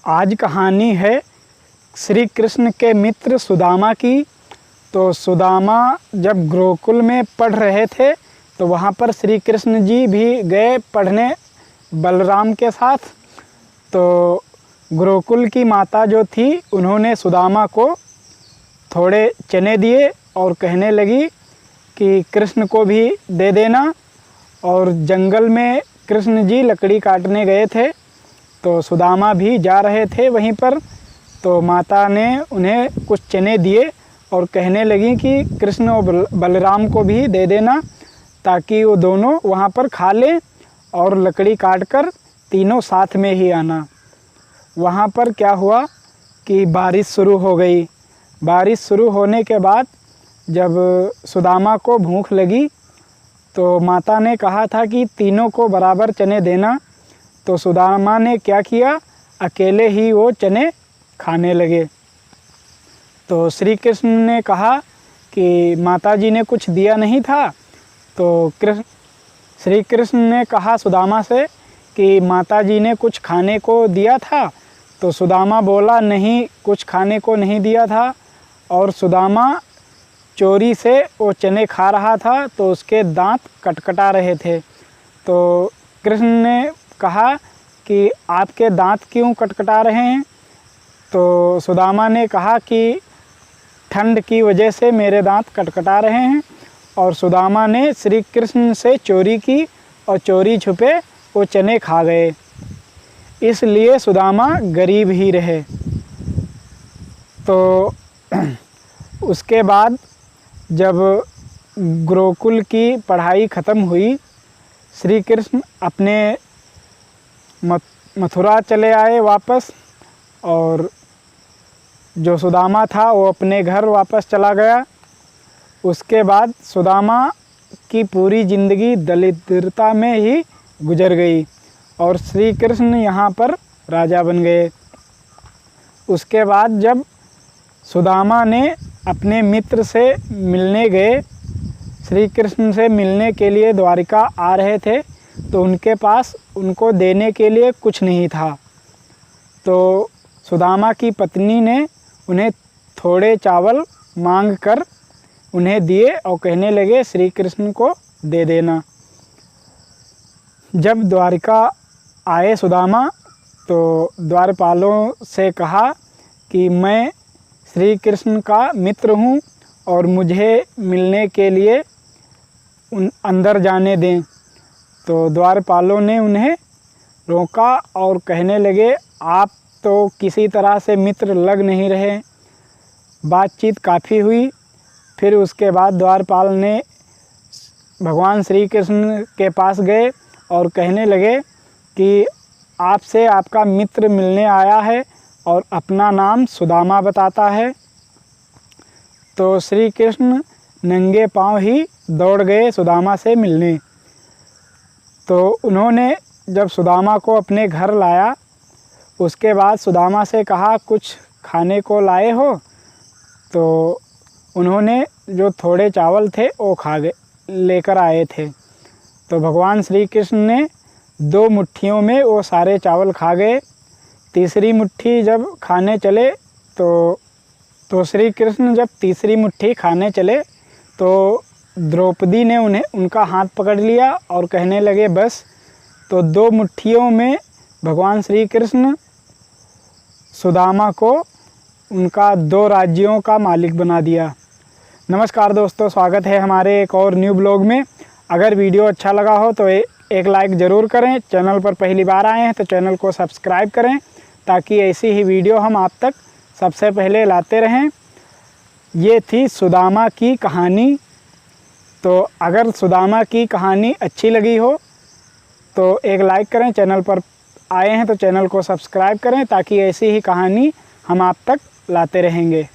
आज कहानी है श्री कृष्ण के मित्र सुदामा की। तो सुदामा जब गुरुकुल में पढ़ रहे थे तो वहाँ पर श्री कृष्ण जी भी गए पढ़ने बलराम के साथ। तो गुरुकुल की माता जो थी उन्होंने सुदामा को थोड़े चने दिए और कहने लगी कि कृष्ण को भी दे देना। और जंगल में कृष्ण जी लकड़ी काटने गए थे तो सुदामा भी जा रहे थे वहीं पर। तो माता ने उन्हें कुछ चने दिए और कहने लगी कि कृष्ण और बलराम को भी दे देना ताकि वो दोनों वहाँ पर खा लें और लकड़ी काटकर तीनों साथ में ही आना। वहाँ पर क्या हुआ कि बारिश शुरू हो गई। बारिश शुरू होने के बाद जब सुदामा को भूख लगी तो माता ने कहा था कि तीनों को बराबर चने देना। तो सुदामा ने क्या किया, अकेले ही वो चने खाने लगे। तो श्री कृष्ण ने कहा कि माताजी ने कुछ दिया नहीं था। तो श्री कृष्ण ने कहा सुदामा से कि माताजी ने कुछ खाने को दिया था। तो सुदामा बोला नहीं, कुछ खाने को नहीं दिया था। और सुदामा चोरी से वो चने खा रहा था तो उसके दांत कटकटा रहे थे। तो कृष्ण ने कहा कि आपके दांत क्यों कटकटा रहे हैं। तो सुदामा ने कहा कि ठंड की वजह से मेरे दांत कटकटा रहे हैं। और सुदामा ने श्री कृष्ण से चोरी की और चोरी छुपे वो चने खा गए, इसलिए सुदामा गरीब ही रहे। तो उसके बाद जब गुरुकुल की पढ़ाई ख़त्म हुई, श्री कृष्ण अपने मथुरा चले आए वापस। और जो सुदामा था वो अपने घर वापस चला गया। उसके बाद सुदामा की पूरी ज़िंदगी दरिद्रता में ही गुजर गई और श्री कृष्ण यहाँ पर राजा बन गए। उसके बाद जब सुदामा ने अपने मित्र से मिलने गए, श्री कृष्ण से मिलने के लिए द्वारिका आ रहे थे तो उनके पास उनको देने के लिए कुछ नहीं था। तो सुदामा की पत्नी ने उन्हें थोड़े चावल मांग कर उन्हें दिए और कहने लगे श्री कृष्ण को दे देना। जब द्वारिका आए सुदामा तो द्वारपालों से कहा कि मैं श्री कृष्ण का मित्र हूँ और मुझे मिलने के लिए अंदर जाने दें। तो द्वारपालों ने उन्हें रोका और कहने लगे आप तो किसी तरह से मित्र लग नहीं रहे। बातचीत काफ़ी हुई। फिर उसके बाद द्वारपाल ने भगवान श्री कृष्ण के पास गए और कहने लगे कि आपसे आपका मित्र मिलने आया है और अपना नाम सुदामा बताता है। तो श्री कृष्ण नंगे पांव ही दौड़ गए सुदामा से मिलने। तो उन्होंने जब सुदामा को अपने घर लाया, उसके बाद सुदामा से कहा कुछ खाने को लाए हो। तो उन्होंने जो थोड़े चावल थे वो लेकर आए थे। तो भगवान श्री कृष्ण ने 2 मुट्ठियों में वो सारे चावल खा गए। तीसरी मुट्ठी जब खाने चले तो श्री कृष्ण जब तीसरी मुट्ठी खाने चले तो द्रौपदी ने उनका हाथ पकड़ लिया और कहने लगे बस। तो 2 मुट्ठियों में भगवान श्री कृष्ण सुदामा को उनका 2 राज्यों का मालिक बना दिया। नमस्कार दोस्तों, स्वागत है हमारे एक और न्यू ब्लॉग में। अगर वीडियो अच्छा लगा हो तो एक लाइक ज़रूर करें। चैनल पर पहली बार आए हैं तो चैनल को सब्सक्राइब करें ताकि ऐसी ही वीडियो हम आप तक सबसे पहले लाते रहें। ये थी सुदामा की कहानी। तो अगर सुदामा की कहानी अच्छी लगी हो तो एक लाइक करें। चैनल पर आए हैं तो चैनल को सब्सक्राइब करें ताकि ऐसी ही कहानी हम आप तक लाते रहेंगे।